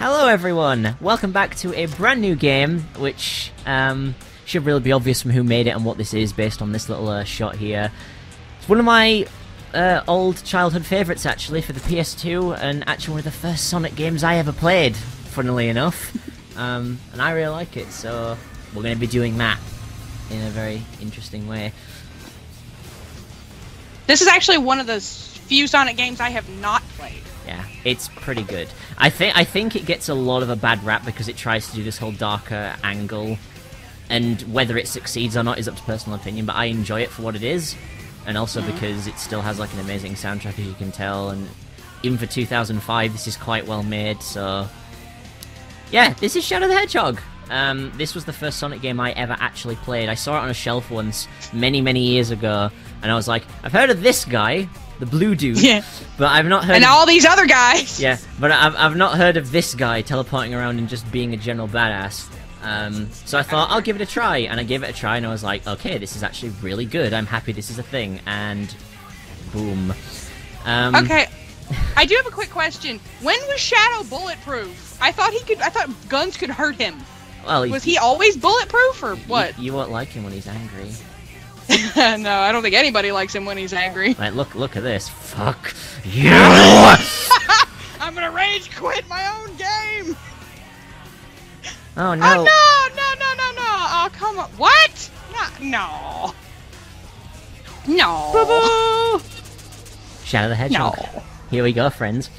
Hello everyone! Welcome back to a brand new game, which should really be obvious from who made it and what this is based on this little shot here. It's one of my old childhood favourites actually for the PS2, and actually one of the first Sonic games I ever played, funnily enough. And I really like it, so we're going to be doing that in a very interesting way. This is actually one of the few Sonic games I have not played. Yeah, it's pretty good. I think it gets a lot of a bad rap because it tries to do this whole darker angle, and whether it succeeds or not is up to personal opinion, but I enjoy it for what it is, and also because it still has like an amazing soundtrack, as you can tell, and even for 2005 this is quite well made, so... Yeah, this is Shadow the Hedgehog! This was the first Sonic game I ever actually played. I saw it on a shelf once, many years ago, and I was like, I've heard of this guy, the blue dude, yeah, but I've not heard and all these other guys! Yeah, but I've not heard of this guy teleporting around and just being a general badass. So I thought, I'll give it a try, and I gave it a try, and I was like, okay, this is actually really good, I'm happy this is a thing, and boom. Okay, I do have a quick question. When was Shadow bulletproof? I thought guns could hurt him. Well, was he always bulletproof, or what? You won't like him when he's angry. No, I don't think anybody likes him when he's angry. Like, look at this. Fuck you! I'm gonna rage quit my own game! Oh, no. Oh, no! Oh, come on. What? No. Boo-boo! Shadow the Hedgehog. No. Here we go, friends.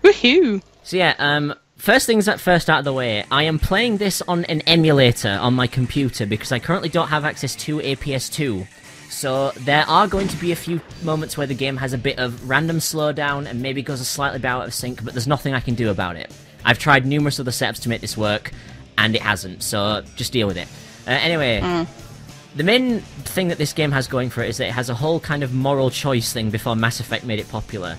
Woohoo! So yeah, first things first out of the way, I am playing this on an emulator on my computer because I currently don't have access to a PS2. So there are going to be a few moments where the game has a bit of random slowdown and maybe goes a slightly bit out of sync, but there's nothing I can do about it. I've tried numerous other setups to make this work, and it hasn't, so just deal with it. Anyway, the main thing that this game has going for it is that it has a whole kind of moral choice thing before Mass Effect made it popular.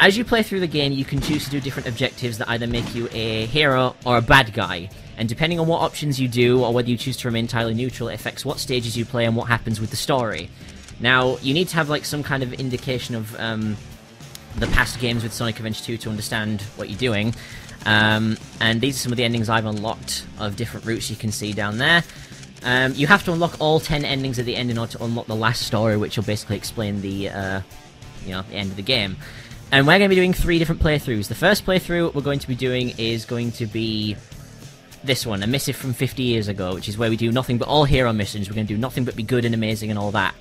As you play through the game, you can choose to do different objectives that either make you a hero or a bad guy. And depending on what options you do, or whether you choose to remain entirely neutral, it affects what stages you play and what happens with the story. Now, you need to have like some kind of indication of the past games with Sonic Adventure 2 to understand what you're doing. And these are some of the endings I've unlocked of different routes you can see down there. You have to unlock all 10 endings at the end in order to unlock the last story, which will basically explain the the end of the game. And we're going to be doing 3 different playthroughs. The first playthrough we're going to be doing is going to be this one, a Missive from 50 years ago, which is where we do nothing but all hero missions. We're going to do nothing but be good and amazing and all that.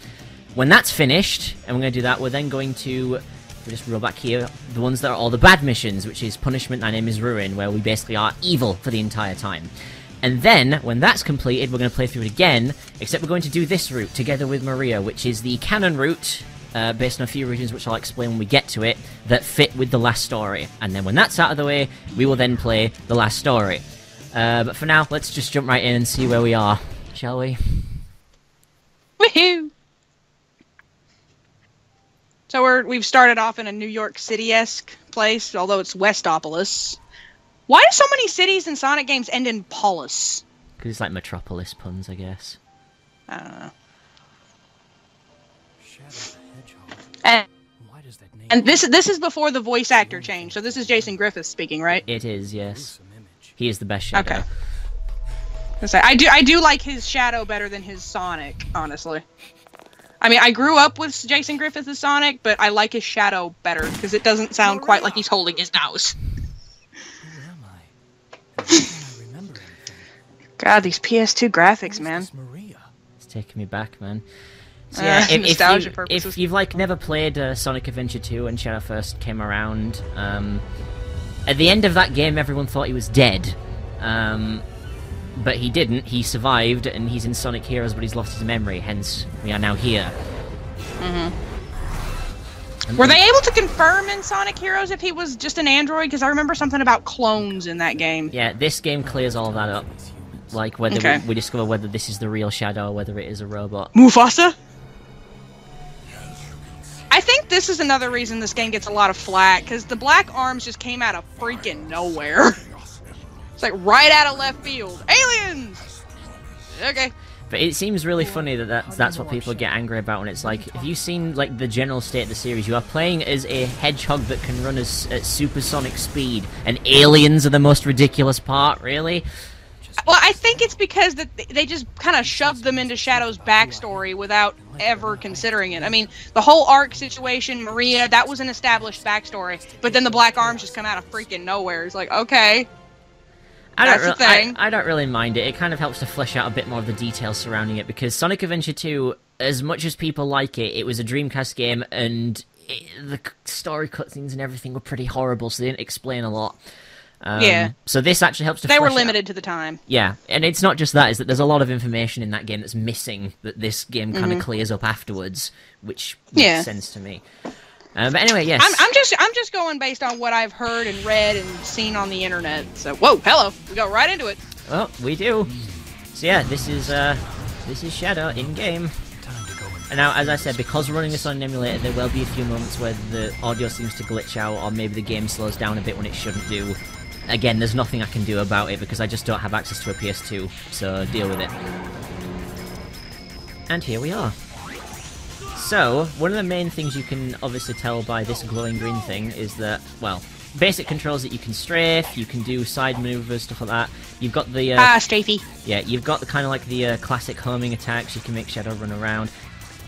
When that's finished, and we're going to do that, we're then going to, we'll just roll back here, the ones that are all the bad missions, which is Punishment, My Name is Ruin, where we basically are evil for the entire time. And then, when that's completed, we're going to play through it again, except we're going to do this route together with Maria, which is the canon route, based on a few regions which I'll explain when we get to it, that fit with the last story. And then when that's out of the way, we will then play the last story. But for now, let's just jump right in and see where we are, shall we? Woohoo! So we've started off in a New York City-esque place, although it's Westopolis. Why do so many cities in Sonic games end in polis? Because it's like Metropolis puns, I guess. I don't know. And this is before the voice actor change, so this is Jason Griffith speaking, right? It is, yes. He is the best Shadow. Okay. I do like his Shadow better than his Sonic, honestly. I mean, I grew up with Jason Griffith as Sonic, but I like his Shadow better, because it doesn't sound quite like he's holding his nose. Who am I? How can I remember anything? God, these PS2 graphics, man. It's taking me back, man. So yeah, if you've like never played Sonic Adventure 2 when Shadow first came around, at the end of that game everyone thought he was dead, but he didn't. He survived, and he's in Sonic Heroes, but he's lost his memory. Hence, we are now here. Were they able to confirm in Sonic Heroes if he was just an android? Because I remember something about clones in that game. Yeah, this game clears all that up. Like whether we discover whether this is the real Shadow or whether it is a robot. Mufasa? I think this is another reason this game gets a lot of flack, because the black arms just came out of freaking nowhere. It's like right out of left field. Aliens! Okay. But it seems really funny that that's what people get angry about when it's like, if you've seen like the general state of the series, you are playing as a hedgehog that can run at supersonic speed, and aliens are the most ridiculous part, really? Well, I think it's because that they just kind of shoved them into Shadow's backstory without ever considering it. I mean, the whole Ark situation, Maria, that was an established backstory, but then the Black Arms just come out of freaking nowhere. It's like, okay, that's the thing. I don't really mind it. It kind of helps to flesh out a bit more of the details surrounding it, because Sonic Adventure 2, as much as people like it, it was a Dreamcast game, and the story cutscenes and everything were pretty horrible, so they didn't explain a lot. Yeah. So this actually helps to They were flesh limited out. to the time. Yeah, and it's not just that, is that there's a lot of information in that game that's missing, that this game kind of clears up afterwards, which makes sense to me. But anyway, yes. I'm just going based on what I've heard and read and seen on the internet. So, whoa, hello. We go right into it. Well, we do. So yeah, this is Shadow in-game. And now, as I said, because we're running this on an emulator, there will be a few moments where the audio seems to glitch out, or maybe the game slows down a bit when it shouldn't do. Again, there's nothing I can do about it because I just don't have access to a PS2, so deal with it. And here we are. So, one of the main things you can obviously tell by this glowing green thing is that, well, basic controls that you can strafe, you can do side maneuvers, stuff like that. You've got the... strafey. Yeah, you've got the kind of like the classic homing attacks, you can make Shadow run around.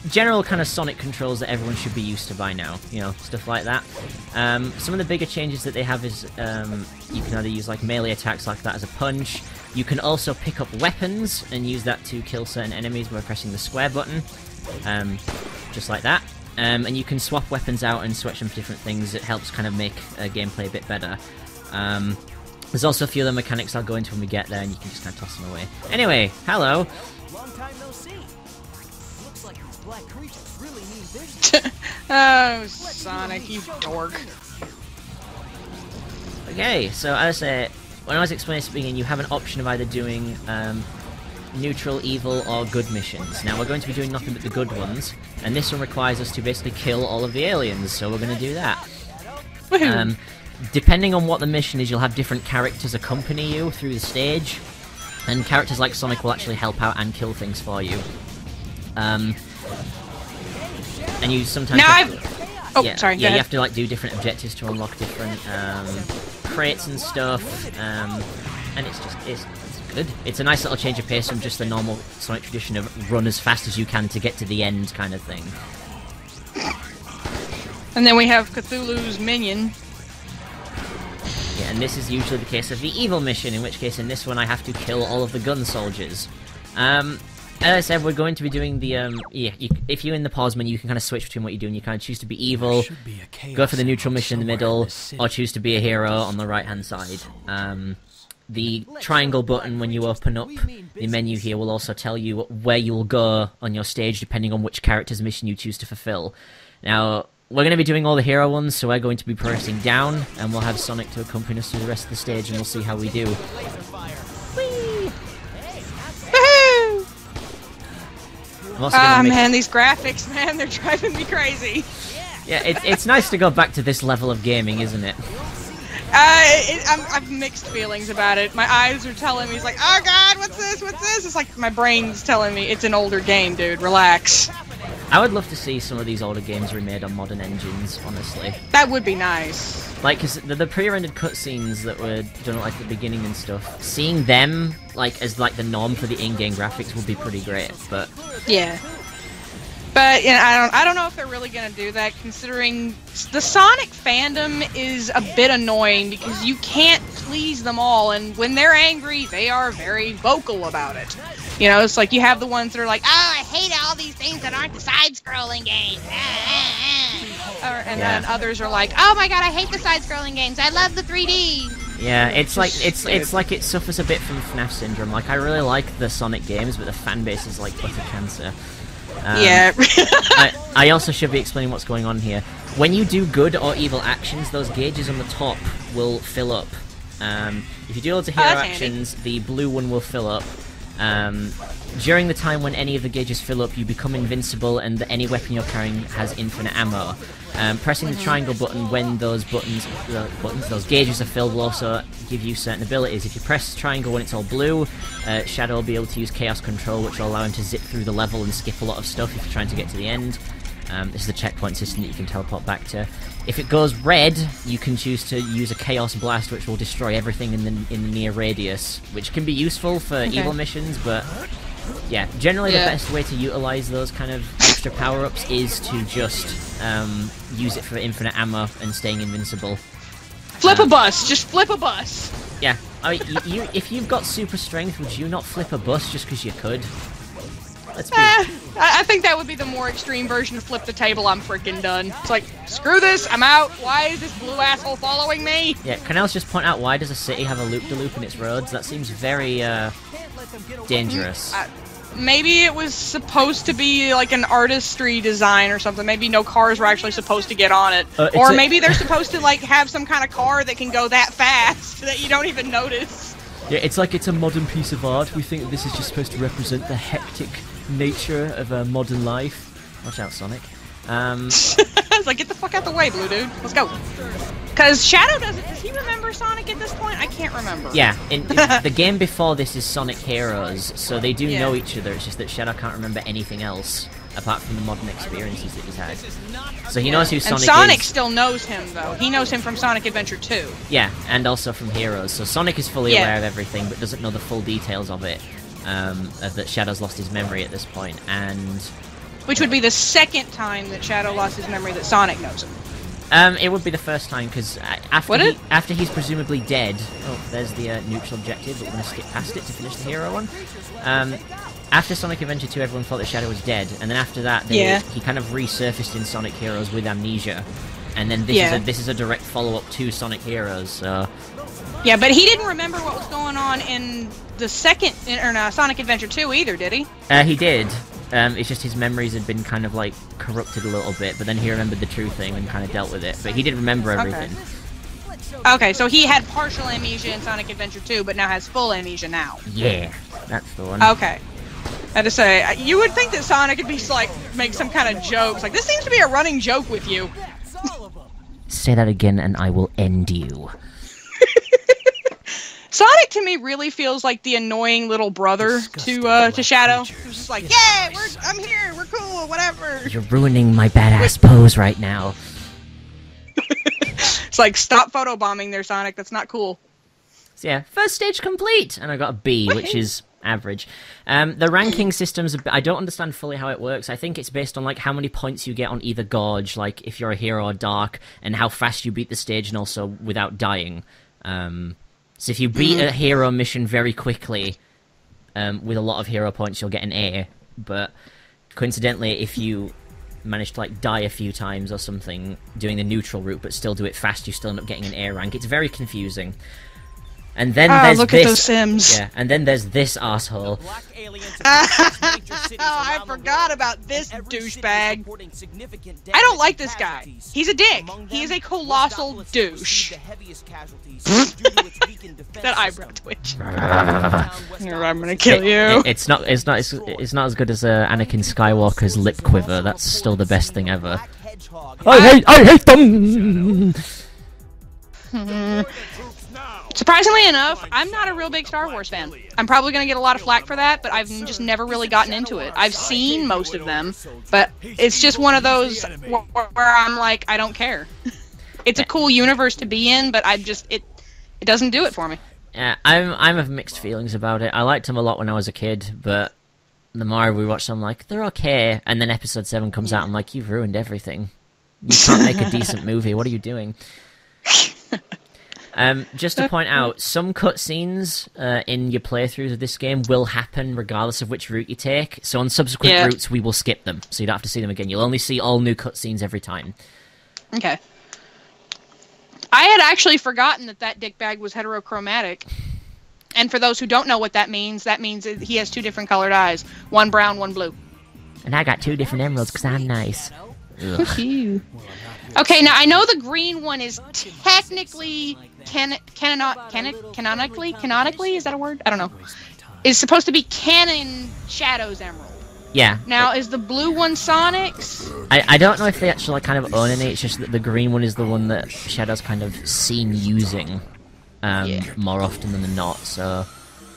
General kind of Sonic controls that everyone should be used to by now, you know, stuff like that. Some of the bigger changes that they have is you can either use like melee attacks like that as a punch. You can also pick up weapons and use that to kill certain enemies by pressing the square button, just like that. And you can swap weapons out and switch them for different things. It helps kind of make gameplay a bit better. There's also a few other mechanics I'll go into when we get there, and you can just kind of toss them away. Anyway, hello. Long time no see. Looks like these black creatures really mean business. Oh, Sonic, you dork. Okay, so as I say, when I was explaining this at the beginning, you have an option of either doing neutral, evil, or good missions. Now, we're going to be doing nothing but the good ones, and this one requires us to basically kill all of the aliens, so we're going to do that. Woohoo. Depending on what the mission is, you'll have different characters accompany you through the stage, and characters like Sonic will actually help out and kill things for you. And you sometimes... Now sorry, you have to like do different objectives to unlock different crates and stuff, and it's good. It's a nice little change of pace from just the normal Sonic tradition of run as fast as you can to get to the end kind of thing. And then we have Cthulhu's minion. Yeah, and this is usually the case of the evil mission, in which case in this one I have to kill all of the gun soldiers. As I said, we're going to be doing the, if you're in the pause menu, you can kind of switch between what you do, and you kind of choose to be evil, go for the neutral mission in the middle, or choose to be a hero on the right-hand side. The triangle button, when you open up the menu here, will also tell you where you will go on your stage, depending on which character's mission you choose to fulfill. Now, we're going to be doing all the hero ones, so we're going to be progressing down, and we'll have Sonic to accompany us through the rest of the stage, and we'll see how we do. Man, these graphics, man, they're driving me crazy. Yeah, it's nice to go back to this level of gaming, isn't it? I've mixed feelings about it. My eyes are telling me, it's like, oh god, what's this, what's this? It's like my brain's telling me, it's an older game, dude, relax. I would love to see some of these older games remade on modern engines, honestly. That would be nice. Like, because the pre-rendered cutscenes that were done at, like, the beginning and stuff, seeing them, like, as, like, the norm for the in-game graphics would be pretty great, but... Yeah. But, you know, I don't know if they're really gonna do that, considering the Sonic fandom is a bit annoying, because you can't please them all, and when they're angry, they are very vocal about it. You know, it's like you have the ones that are like, oh, I hate all these things that aren't the side-scrolling games. And then others are like, oh my god, I hate the side-scrolling games. I love the 3D. Yeah, it's like it suffers a bit from FNAF syndrome. Like, I really like the Sonic games, but the fan base is like butter cancer. Yeah. I also should be explaining what's going on here. When you do good or evil actions, those gauges on the top will fill up. If you do loads of hero actions, the blue one will fill up. During the time when any of the gauges fill up, you become invincible, and any weapon you're carrying has infinite ammo. Pressing the triangle button when those those gauges are filled will also give you certain abilities. If you press triangle when it's all blue, Shadow will be able to use Chaos Control, which will allow him to zip through the level and skip a lot of stuff if you're trying to get to the end. This is the checkpoint system that you can teleport back to. If it goes red, you can choose to use a Chaos Blast, which will destroy everything in the near radius, which can be useful for evil missions, but yeah, generally the best way to utilize those kind of extra power-ups is to just use it for infinite ammo and staying invincible. Flip a bus! Just flip a bus! Yeah, I mean, if you've got super strength, would you not flip a bus just because you could? Let's be... I think that would be the more extreme version of flip the table. I'm freaking done. It's like, screw this, I'm out. Why is this blue asshole following me? Yeah, can I also just point out, why does a city have a loop-de-loop in its roads? That seems very, dangerous. Maybe it was supposed to be like an artistry design or something. Maybe no cars were actually supposed to get on it. Or maybe they're supposed to like have some kind of car that can go that fast that you don't even notice. Yeah, it's like it's a modern piece of art. We think that this is just supposed to represent the hectic nature of a modern life. Watch out, Sonic. It's like, get the fuck out the way, blue dude. Let's go. Because Shadow does he remember Sonic at this point? I can't remember. Yeah, in the game before this is Sonic Heroes, so they do know each other. It's just that Shadow can't remember anything else apart from the modern experiences that he's had. So he knows who Sonic is. And Sonic still knows him, though. He knows him from Sonic Adventure 2. Yeah, and also from Heroes. So Sonic is fully aware of everything, but doesn't know the full details of it. That Shadow's lost his memory at this point, and... Which would be the second time that Shadow lost his memory that Sonic knows him. It would be the first time, because after he's presumably dead... Oh, there's the neutral objective, but we're going to skip past it to finish the hero one. After Sonic Adventure 2, everyone thought that Shadow was dead, and then after that, he kind of resurfaced in Sonic Heroes with amnesia. And then this is a direct follow-up to Sonic Heroes, so... Yeah, but he didn't remember what was going on in the second, Sonic Adventure 2 either, did he? He did. It's just his memories had been kind of, like, corrupted a little bit, but then he remembered the true thing and kind of dealt with it. But he did remember everything. Okay, so he had partial amnesia in Sonic Adventure 2, but now has full amnesia now. Yeah, that's the one. Okay. I had to say, you would think that Sonic would be, like, make some kind of jokes. Like, this seems to be a running joke with you. Say that again and I will end you. Sonic to me really feels like the annoying little brother to Shadow. Who's just like, yeah, I'm here, we're cool, whatever. You're ruining my badass pose right now. It's like, stop photobombing there, Sonic. That's not cool. So yeah, first stage complete, and I got a B, which is average. The ranking systems, I don't understand fully how it works. I think it's based on like how many points you get on either Gorge, like if you're a hero or dark, and how fast you beat the stage, and also without dying. So if you beat a hero mission very quickly, with a lot of hero points, you'll get an A. But coincidentally, if you manage to like die a few times or something, doing the neutral route, but still do it fast, you still end up getting an A rank. It's very confusing. And then there's look this. At those Sims. Yeah, and then there's this asshole. I forgot about this douchebag. I don't like this guy. He's a dick. He is a colossal douche. That eyebrow twitch. I'm gonna kill you. It's not as good as Anakin Skywalker's lip quiver. That's still the best thing ever. I hate them. Surprisingly enough, I'm not a real big Star Wars fan. I'm probably going to get a lot of flack for that, but I've just never really gotten into it. I've seen most of them, but it's just one of those where I'm like, I don't care. It's a cool universe to be in, but it doesn't do it for me. Yeah, I'm of mixed feelings about it. I liked them a lot when I was a kid, but the more we watch them, I'm like, they're okay. And then Episode 7 comes out, I'm like, you've ruined everything. You can't make a decent movie. What are you doing? Just to point out, some cutscenes in your playthroughs of this game will happen regardless of which route you take. So on subsequent routes, we will skip them, so you don't have to see them again. You'll only see all new cutscenes every time. Okay. I had actually forgotten that dickbag was heterochromatic. And for those who don't know what that means he has two different colored eyes. One brown, one blue. And I got two different emeralds because I'm nice. Okay, now I know the green one is technically canonically, is that a word? I don't know. is supposed to be canon Shadow's emerald. Yeah. Now, is the blue one Sonic's? I don't know if they actually kind of own any. It's just that the green one is the one that Shadow's kind of seen using more often than not. So.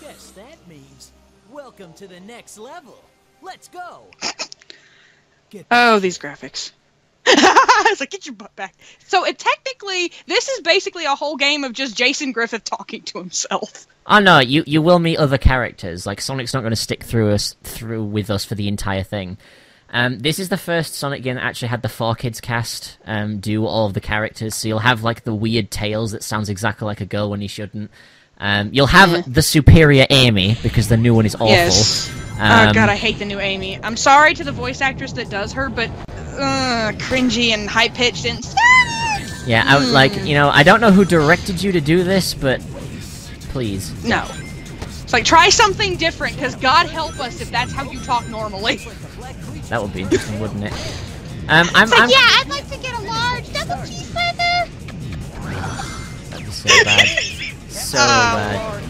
Guess that means welcome to the next level. Let's go. Oh, these graphics. It's like, get your butt back. So technically, this is basically a whole game of just Jason Griffith talking to himself. Oh no, you will meet other characters. Like, Sonic's not going to stick through with us for the entire thing. This is the first Sonic game that actually had the 4Kids cast do all of the characters, so you'll have, like, the weird Tails that sounds exactly like a girl when he shouldn't. You'll have the superior Amy, because the new one is awful. Yes. Oh god, I hate the new Amy. I'm sorry to the voice actress that does her, but cringy and high-pitched and... Yeah, I don't know who directed you to do this, but please. No. It's like, try something different, because God help us if that's how you talk normally. That would be interesting, wouldn't it? Yeah, I'd like to get a large double cheeseburger. That'd be so bad. So bad. Lord.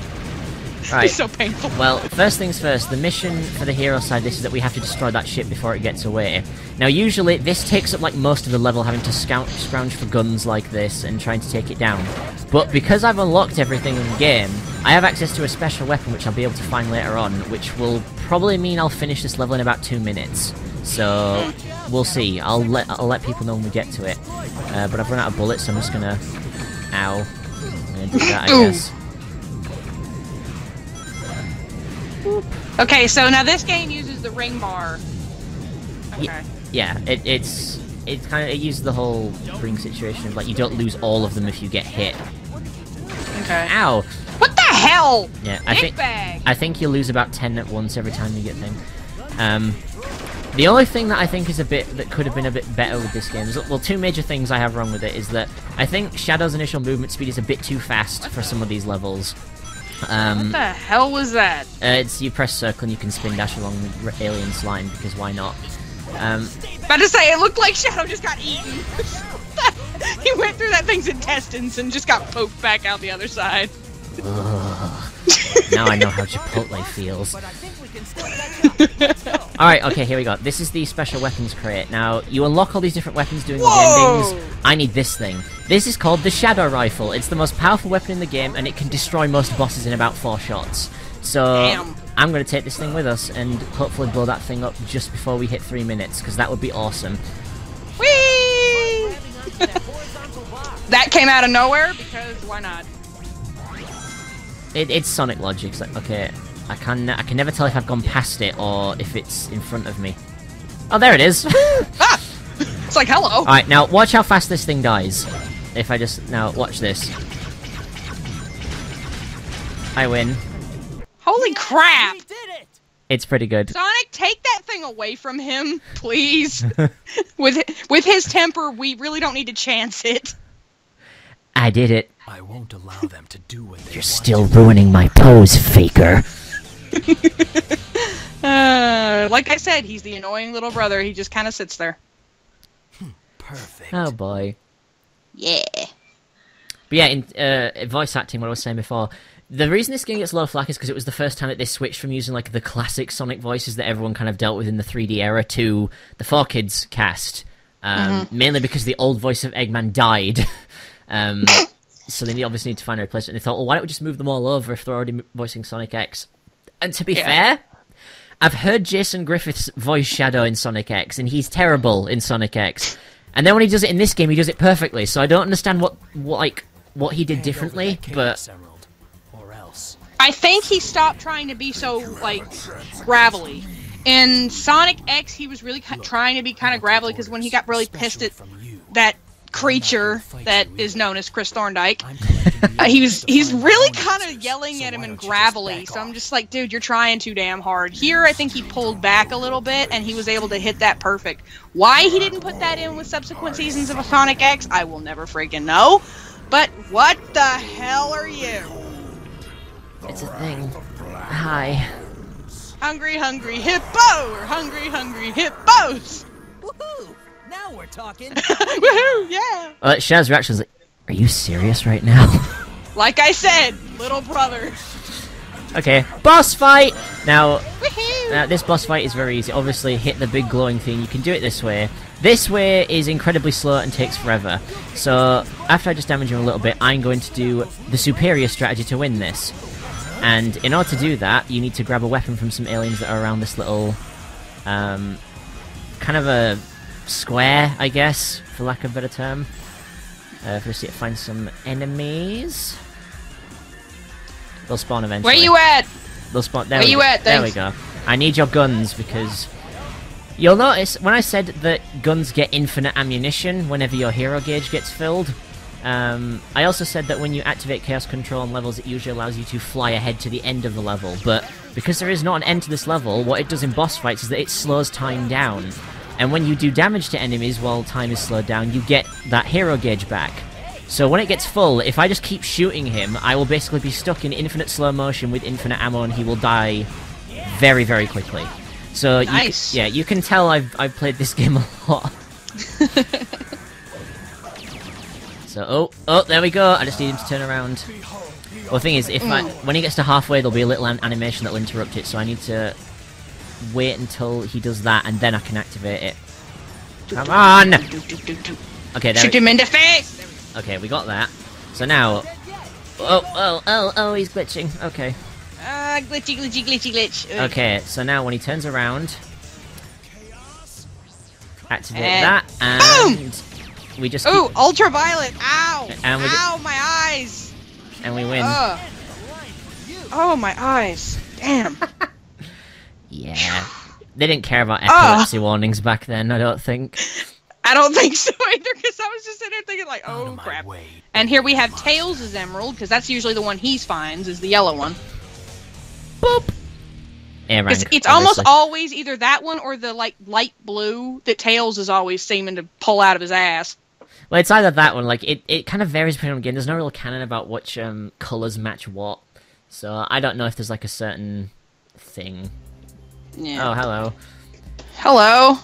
Right. It's so painful. Well, first things first, the mission for the hero side, this is that we have to destroy that ship before it gets away. Now, usually, this takes up, like, most of the level, having to scrounge for guns like this and trying to take it down. But because I've unlocked everything in the game, I have access to a special weapon which I'll be able to find later on, which will probably mean I'll finish this level in about 2 minutes. So, we'll see. I'll let people know when we get to it. But I've run out of bullets, so I'm just gonna... Ow. I'm gonna do that, I guess. Okay, so now this game uses the ring bar. Okay. Yeah, it uses the whole ring situation of, like, you don't lose all of them if you get hit. Okay. Ow! What the hell? Yeah, Dickbag! I think you lose about 10 at once every time you get thing. The only thing that I think is that could have been a bit better with this game is, well, two major things I have wrong with it is that I think Shadow's initial movement speed is a bit too fast for some of these levels. What the hell was that? It's you press circle and you can spin dash along the alien slime, because why not? About to say, it looked like Shadow just got eaten. He went through that thing's intestines and just got poked back out the other side. Now I know how Chipotle feels. Alright, okay, here we go. This is the special weapons crate. Now, you unlock all these different weapons doing the endings. I need this thing. This is called the Shadow Rifle. It's the most powerful weapon in the game, and it can destroy most bosses in about 4 shots. So, Damn. I'm going to take this thing with us, and hopefully blow that thing up just before we hit 3 minutes, because that would be awesome. Whee! That came out of nowhere, because why not? It's Sonic logic. It's like, okay, I can never tell if I've gone past it or if it's in front of me. Oh, there it is! Ah! It's like, hello! Alright, now, watch how fast this thing dies. If I just... Now, watch this. I win. Holy crap! We did it! It's pretty good. Sonic, take that thing away from him, please. With his temper, we really don't need to chance it. I did it. I won't allow them to do what they You're want still to. ruining my pose, faker. Like I said, he's the annoying little brother. He just kind of sits there. Perfect. Oh boy. Yeah. But yeah, in voice acting, what I was saying before, the reason this game gets a lot of flack is because it was the first time that they switched from using, like, the classic Sonic voices that everyone kind of dealt with in the 3D era to the 4Kids cast. Mainly because the old voice of Eggman died. So they obviously need to find a replacement. And they thought, well, why don't we just move them all over if they're already voicing Sonic X? And to be fair, I've heard Jason Griffith's voice Shadow in Sonic X, and he's terrible in Sonic X. And then when he does it in this game, he does it perfectly. So I don't understand what he did differently, but... Or else. I think he stopped trying to be so, like, gravelly. In Sonic X, he was really trying to be kind of gravelly, because when he got really pissed at that creature that is known as Chris Thorndike, he's really kind of yelling at him and gravelly, so I'm just like, dude, you're trying too damn hard. Here, I think he pulled back a little bit, and he was able to hit that perfect. Why he didn't put that in with subsequent seasons of Sonic X, I will never freaking know, but what the hell are you? It's a thing. Hi. Hungry, hungry hippo, or hungry, hungry hippos! Woohoo! Now we're talking. Woohoo! Yeah. Shadow's reaction is like, "Are you serious right now?" Like I said, little brother. Okay, boss fight! Now, this boss fight is very easy. Obviously, hit the big glowing thing. You can do it this way. This way is incredibly slow and takes forever. So, after I just damage him a little bit, I'm going to do the superior strategy to win this. And in order to do that, you need to grab a weapon from some aliens that are around this little, kind of a square, I guess, for lack of a better term. First, you find some enemies. They'll spawn eventually. Where you at? They'll spawn. There Where we you go. at? There we Thanks. go. I need your guns because you'll notice when I said that guns get infinite ammunition whenever your hero gauge gets filled. I also said that when you activate Chaos Control on levels, it usually allows you to fly ahead to the end of the level. But because there is not an end to this level, what it does in boss fights is that it slows time down. And when you do damage to enemies while time is slowed down, you get that hero gauge back. So when it gets full, if I just keep shooting him, I will basically be stuck in infinite slow motion with infinite ammo, and he will die very, very quickly. So nice. You can tell I've played this game a lot. So oh, there we go. I just need him to turn around. Well, the thing is, when he gets to halfway, there'll be a little animation that will interrupt it. So I need to wait until he does that, and then I can activate it. Come on! Okay, there. Shoot him in the face. Okay, we got that. So now... Oh, he's glitching. Okay. Glitch. Okay, so now when he turns around... Activate that, and... Boom! We just Ooh, ultraviolet! Ow! And Ow, my eyes! And we win. Oh, my eyes. Damn. Yeah. They didn't care about epilepsy warnings back then, I don't think. I don't think so either, because I was just sitting there thinking like, oh crap. And here we have Tails' emerald, because that's usually the one he finds, is the yellow one. Boop! Because it's almost always either that one or the like light blue that Tails is always seeming to pull out of his ass. Well, it's either that one, like, it kind of varies depending on the game. There's no real canon about which colours match what. So I don't know if there's like a certain thing. Yeah. Oh, hello. Hello.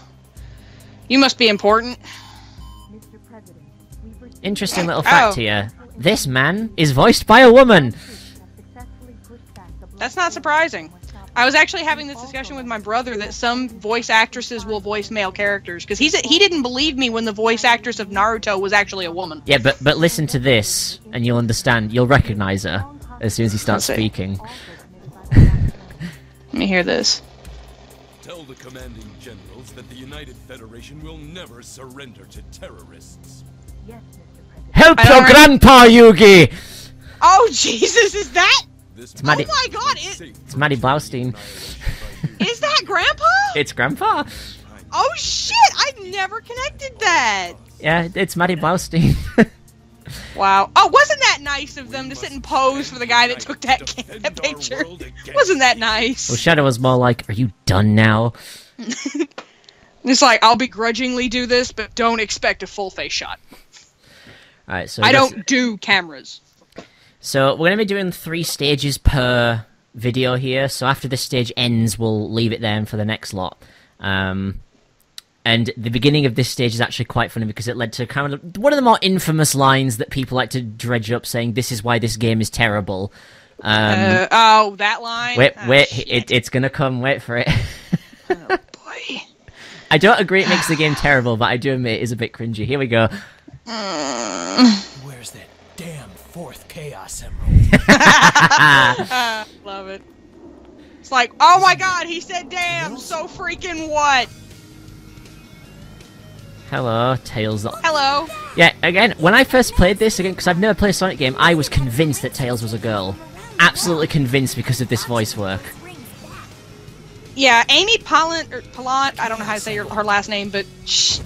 You must be important. Interesting little fact here. This man is voiced by a woman! That's not surprising. I was actually having this discussion with my brother that some voice actresses will voice male characters, because he didn't believe me when the voice actress of Naruto was actually a woman. Yeah, but listen to this, and you'll understand. You'll recognize her as soon as he starts speaking. Let me hear this. Tell the commanding generals that the United Federation will never surrender to terrorists. Help your grandpa, Yugi! Oh, Jesus, is that? It's Maddie, oh my god, it's Maddie Blaustein. Is that Grandpa? It's Grandpa. Oh shit, I never connected that. Yeah, it's Maddie Blaustein. Wow. Oh, wasn't that nice of them to sit and pose for the guy that took that picture? Wasn't that nice? Well, Shadow was more like, are you done now? It's like, I'll begrudgingly do this, but don't expect a full face shot. Alright, so... I don't do cameras. So, we're going to be doing 3 stages per video here, so after this stage ends, we'll leave it there for the next lot. And the beginning of this stage is actually quite funny because it led to kind of one of the more infamous lines that people like to dredge up, saying, "This is why this game is terrible." Oh, that line? Wait, shit. it's gonna come, wait for it. Oh, boy. I don't agree it makes the game terrible, but I do admit it is a bit cringy. Here we go. Where's that damn 4th Chaos Emerald? Love it. It's like, oh my god, he said damn, so freaking what? Hello, Tails. Hello. Yeah, again, when I first played this, again, because I've never played a Sonic game, I was convinced that Tails was a girl. Absolutely convinced because of this voice work. Yeah, Amy Pallant, I don't know how to say her last name, but shh.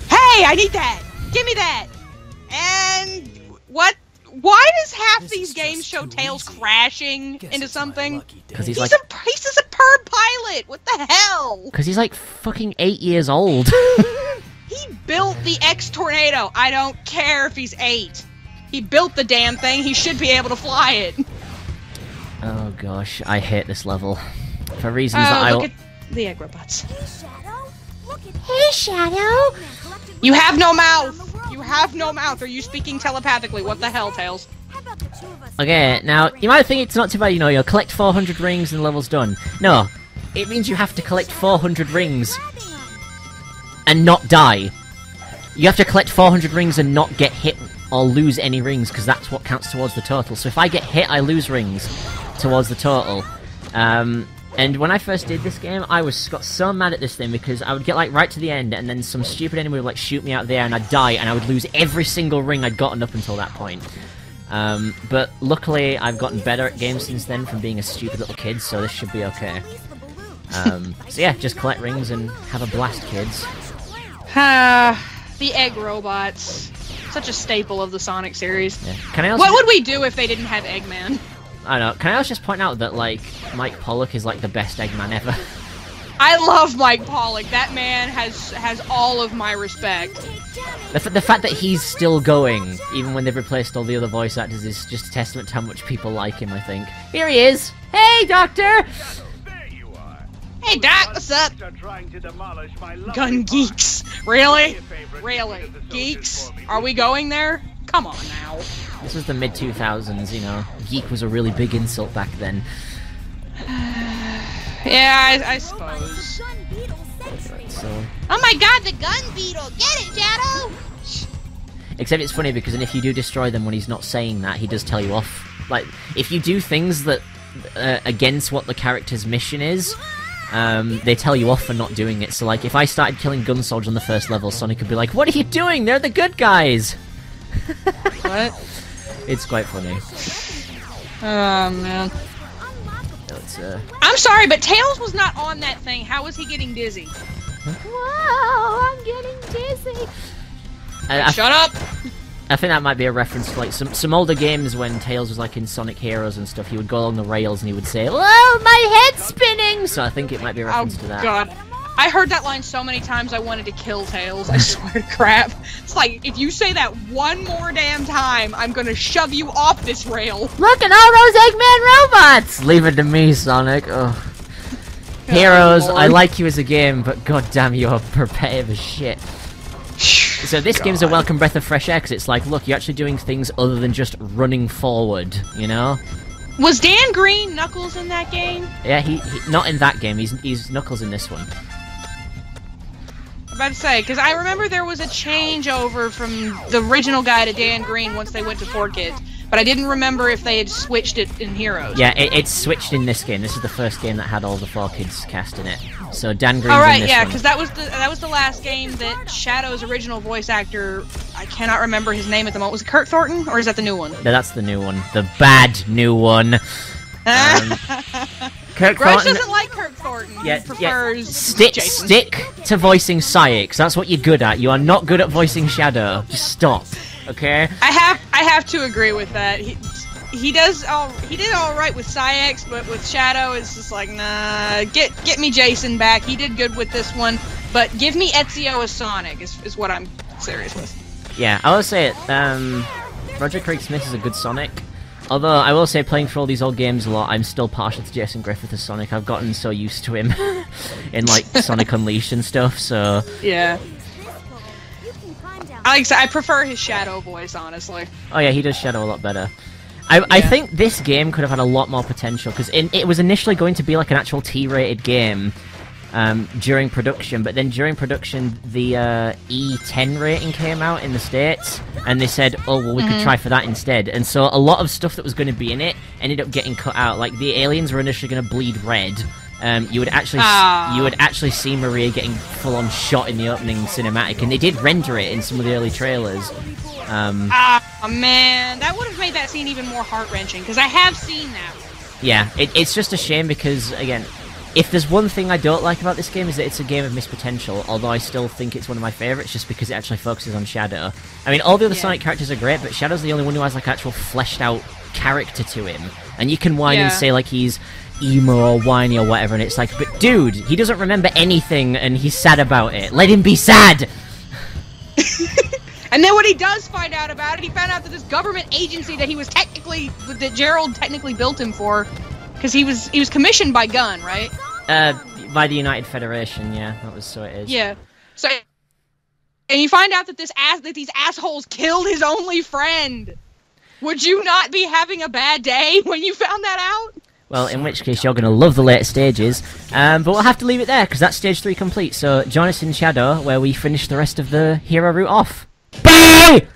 Hey, I need that! Give me that! And what? Why does half these games show Tails crashing into something? Because he's a superb pilot! What the hell? Because he's like fucking 8 years old. He built the X-Tornado. I don't care if he's 8. He built the damn thing. He should be able to fly it. Oh gosh, I hate this level. For reasons that I... look at the egg robots. Hey, Shadow! You have no mouth! You have no mouth. Are you speaking telepathically? What the hell, Tails? How about the 2 of us Okay, now, you might think it's not too bad, you know, you'll collect 400 rings and the level's done. No, it means you have to collect 400 rings and not die. You have to collect 400 rings and not get hit or lose any rings, because that's what counts towards the total. So if I get hit, I lose rings towards the total. And when I first did this game, I got so mad at this thing, because I would get, like, right to the end, and then some stupid enemy would, like, shoot me out there, and I'd die, and I would lose every single ring I'd gotten up until that point. But luckily, I've gotten better at games since then from being a stupid little kid, so this should be okay. So yeah, just collect rings and have a blast, kids. The egg robots. Such a staple of the Sonic series. Yeah. Can I also What would we do if they didn't have Eggman? I don't know. Can I also just point out that, like, Mike Pollock is, like, the best Eggman ever? I love Mike Pollock. That man has all of my respect. The fact that he's still going, even when they've replaced all the other voice actors, is just a testament to how much people like him, I think. Here he is! Hey, Doctor! Hey, Doc, what's up? Gun geeks. Really? Really? Geeks? Are we going there? Come on now. This was the mid-2000s, you know. Geek was a really big insult back then. Yeah, I suppose. So... Oh my god, the gun beetle! Get it, Shadow! Except it's funny, because if you do destroy them when he's not saying that, he does tell you off. Like, if you do things that... against what the character's mission is... they tell you off for not doing it. So, like, if I started killing gun soldiers on the first level, Sonic would be like, "What are you doing? They're the good guys!" What? It's quite funny. Oh, man. It's, I'm sorry, but Tails was not on that thing. How was he getting dizzy? Whoa, I'm getting dizzy. Shut up! I think that might be a reference to, like, some older games when Tails was, like, in Sonic Heroes and stuff. He would go along the rails and he would say, "Whoa, my head's spinning!" So I think it might be a reference to that. God. I heard that line so many times I wanted to kill Tails, I swear to crap. It's like, if you say that one more damn time, I'm gonna shove you off this rail. Look at all those Eggman robots! Leave it to me, Sonic. Ugh. Heroes, Lord. I like you as a game, but goddamn, you're repetitive as shit. So this game's a welcome breath of fresh air, because it's like, look, you're actually doing things other than just running forward, you know? Was Dan Green Knuckles in that game? Yeah, he not in that game, he's Knuckles in this one. I'm about to say, because I remember there was a changeover from the original guy to Dan Green once they went to 4Kids, but I didn't remember if they had switched it in Heroes. Yeah, it's switched in this game. This is the first game that had all the 4Kids cast in it. So Dan Green's All right, in this yeah, one. because that was the last game that Shadow's original voice actor, I cannot remember his name at the moment. Was it Kurt Thornton, or is that the new one? No, that's the new one. The bad new one. Kurt Rush Thornton... doesn't like Kurt Thornton. Yeah, He prefers Stick to voicing Syx. That's what you're good at. You are not good at voicing Shadow. Just stop, okay? I have to agree with that. He did all right with Syx, but with Shadow, it's just like, nah. Get me Jason back. He did good with this one, but give me Ezio as Sonic is what I'm serious with. Yeah, I will say it. Roger Craig Smith is a good Sonic. Although, I will say, playing through all these old games a lot, I'm still partial to Jason Griffith as Sonic. I've gotten so used to him in, like, Sonic Unleashed and stuff, so... Yeah. I prefer his Shadow voice, honestly. Oh yeah, he does Shadow a lot better. I think this game could have had a lot more potential, because it was initially going to be like an actual T-rated game during production, but then during production the E10 rating came out in the States, and they said, oh, well, we could try for that instead. And so a lot of stuff that was going to be in it ended up getting cut out. Like, the aliens were initially going to bleed red. You would actually see Maria getting full-on shot in the opening cinematic, and they did render it in some of the early trailers. Oh man, that would have made that scene even more heart-wrenching, because I have seen that. Yeah, it's just a shame because, again, if there's one thing I don't like about this game is that it's a game of missed potential, although I still think it's one of my favourites just because it actually focuses on Shadow. I mean, all the other Sonic characters are great, but Shadow's the only one who has, like, actual fleshed-out character to him. And you can whine and say, like, he's emo or whiny or whatever, and it's like, but dude, he doesn't remember anything and he's sad about it. Let him be sad! And then when he does find out about it, he found out that this government agency that Gerald technically built him for, because he was commissioned by Gunn, right? By the United Federation, yeah, that was so it is. Yeah. So, and you find out that these assholes killed his only friend. Would you not be having a bad day when you found that out? Well, in which case you're going to love the later stages. But we'll have to leave it there, because that's stage 3 complete. So join us in Shadow, where we finish the rest of the hero route off. Bye!